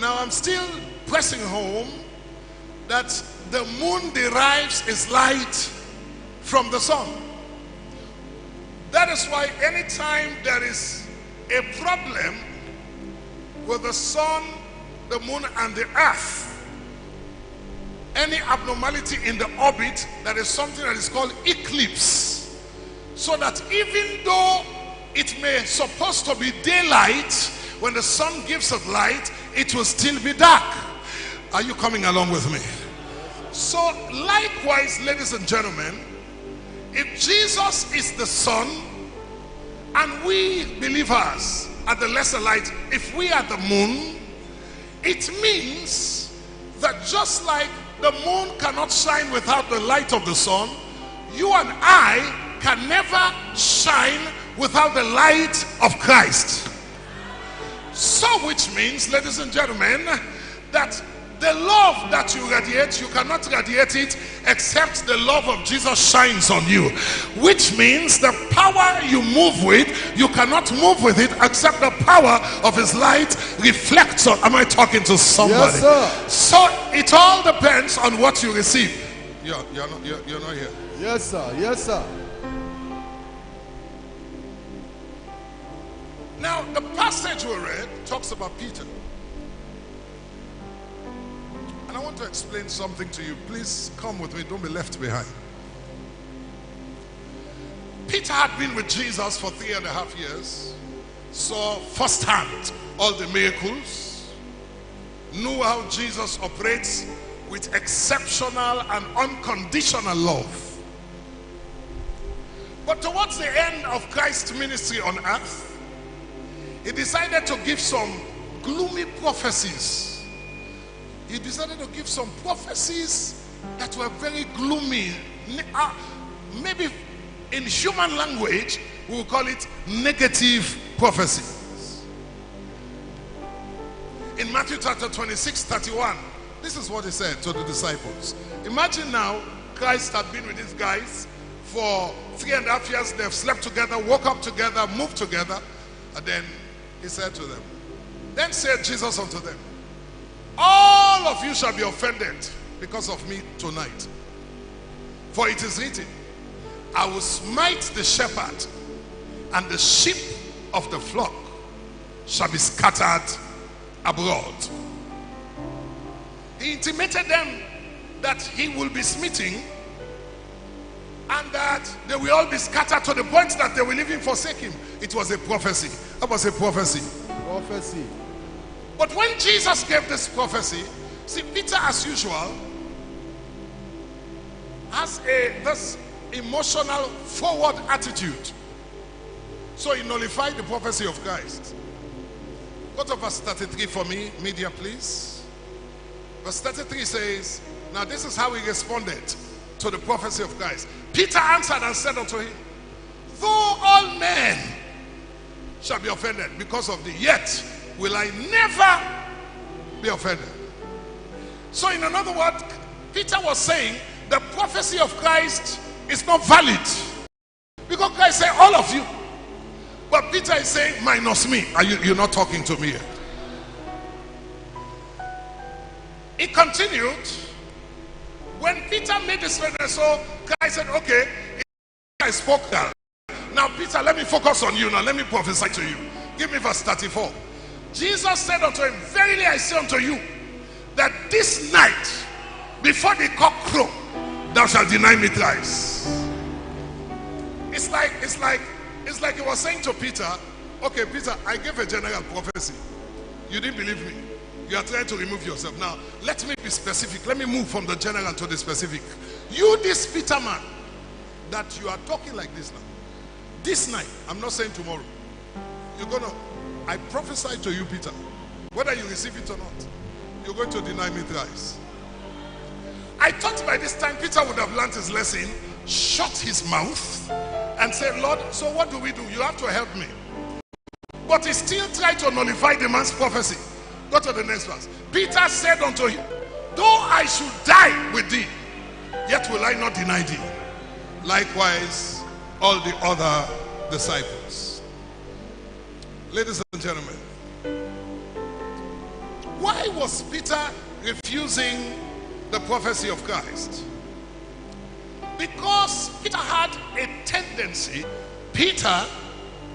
And now I'm still pressing home that the moon derives its light from the sun. That is why anytime there is a problem with the sun, the moon, and the earth, any abnormality in the orbit, there is something that is called eclipse. So that even though it may supposed to be daylight, when the sun gives us light, it will still be dark. Are you coming along with me? So likewise, ladies and gentlemen, if Jesus is the sun and we believers are the lesser light, if we are the moon, it means that just like the moon cannot shine without the light of the sun, you and I can never shine without the light of Christ. So which means, ladies and gentlemen, that the love that you radiate, you cannot radiate it except the love of Jesus shines on you. Which means the power you move with, you cannot move with it except the power of his light reflects on. Am I talking to somebody? Yes, sir. So it all depends on what you receive. You're not here. Yes, sir. Yes, sir. Now the passage we read talks about Peter. And I want to explain something to you. Please come with me. Don't be left behind. Peter had been with Jesus for 3.5 years. Saw firsthand all the miracles. Knew how Jesus operates with exceptional and unconditional love. But towards the end of Christ's ministry on earth, he decided to give some gloomy prophecies. He decided to give some prophecies that were very gloomy. Maybe in human language, we will call it negative prophecies. In Matthew chapter 26:31, this is what he said to the disciples. Imagine now, Christ had been with these guys for 3.5 years. They've slept together, woke up together, moved together. And then he said to them, then said Jesus unto them, all of you shall be offended because of me tonight. For it is written, I will smite the shepherd, and the sheep of the flock shall be scattered abroad. He intimated them that he will be smiting, and that they will all be scattered to the point that they will even forsake him. It was a prophecy. That was a prophecy. Prophecy. But when Jesus gave this prophecy, see, Peter, as usual, has this emotional forward attitude. So he nullified the prophecy of Christ. Go to verse 33 for me, media, please. Verse 33 says, now this is how he responded to the prophecy of Christ. Peter answered and said unto him, though all men shall be offended because of thee, yet will I never be offended. So in another word, Peter was saying the prophecy of Christ is not valid, because Christ said all of you, but Peter is saying minus me. You're not talking to me yet. He continued. When Peter made this statement, so Christ said, okay, I spoke that. Now Peter, let me focus on you now. Let me prophesy to you. Give me verse 34. Jesus said unto him, verily I say unto you, that this night, before the cock crow, thou shalt deny me thrice. It's like he was saying to Peter, okay, Peter, I gave a general prophecy. You didn't believe me. You are trying to remove yourself. Now, let me be specific. Let me move from the general to the specific. You, this Peter man, that you are talking like this now. This night, I'm not saying tomorrow. I prophesy to you, Peter, whether you receive it or not, you're going to deny me thrice. I thought by this time Peter would have learned his lesson, shut his mouth, and said, Lord, so what do we do? You have to help me. But he still tried to nullify the man's prophecy. Go to the next verse. Peter said unto him, though I should die with thee, yet will I not deny thee. Likewise, all the other disciples. Ladies and gentlemen, why was Peter refusing the prophecy of Christ? Because Peter had a tendency. Peter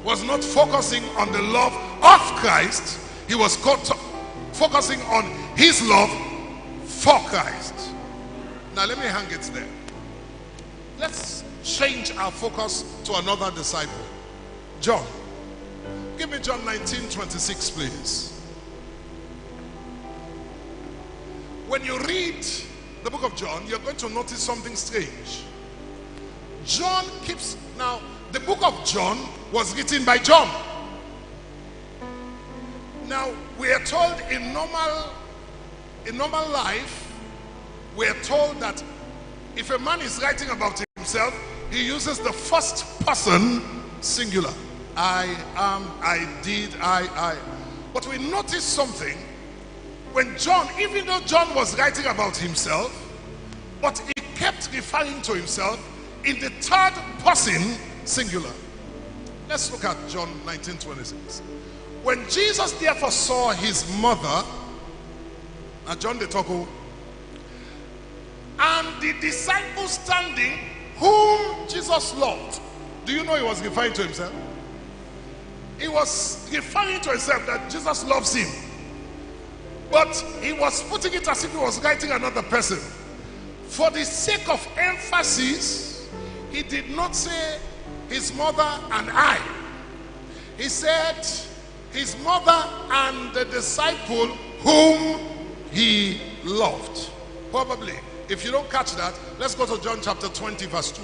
was not focusing on the love of Christ. He was focusing on his love for Christ. Now let me hang it there. Let's change our focus to another disciple. John. Give me John 19:26, please. When you read the book of John, you're going to notice something strange. John keeps, now the book of John was written by John. Now we are told in normal life, we are told that if a man is writing about himself, he uses the first person singular. I am, I did, I. But we notice something. When John, even though John was writing about himself, but he kept referring to himself in the third person singular. Let's look at John 19:26. When Jesus therefore saw his mother, and John the Toko, and the disciples standing, whom Jesus loved. Do you know he was referring to himself? He was referring to himself that Jesus loves him. But he was putting it as if he was writing another person. For the sake of emphasis, he did not say his mother and I. He said his mother and the disciple whom he loved. Probably. If you don't catch that, let's go to John chapter 20 verse 2.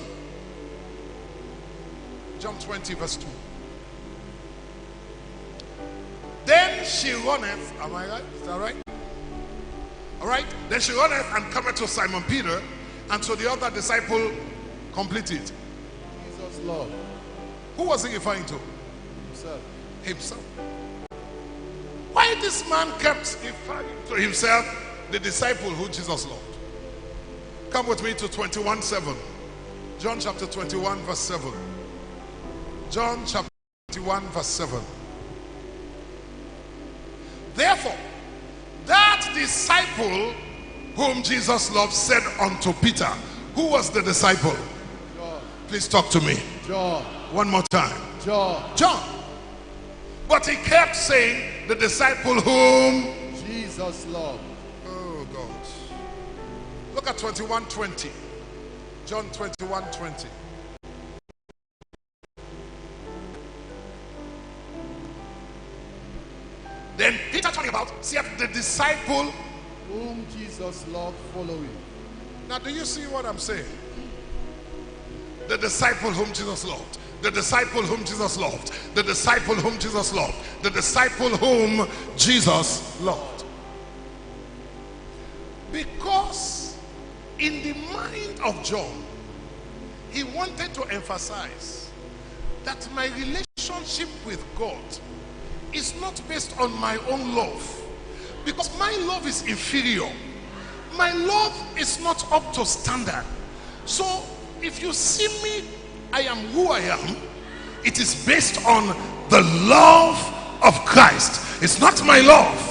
John 20 verse 2. Then she runneth, am I right? Is that right? Alright? Then she runneth and cometh to Simon Peter and to the other disciple completed. Jesus Lord. Who was he referring to? Himself. Himself. Why this man kept referring to himself, the disciple who Jesus loved? Come with me to 21:7. John chapter 21 verse 7. John chapter 21 verse 7. Therefore, that disciple whom Jesus loved said unto Peter. Who was the disciple? John. Please talk to me. John. One more time. John. John. But he kept saying the disciple whom Jesus loved. Oh God. Look at 21:20. John 21:20. Then Peter talking about, see the disciple Whom Jesus loved following. Now do you see what I'm saying? The disciple whom Jesus loved. The disciple whom Jesus loved. The disciple whom Jesus loved. The disciple whom Jesus loved. Because in the mind of John, he wanted to emphasize that my relationship with God is not based on my own love, because my love is inferior. My love is not up to standard. So if you see me, I am who I am. It is based on the love of Christ. It's not my love.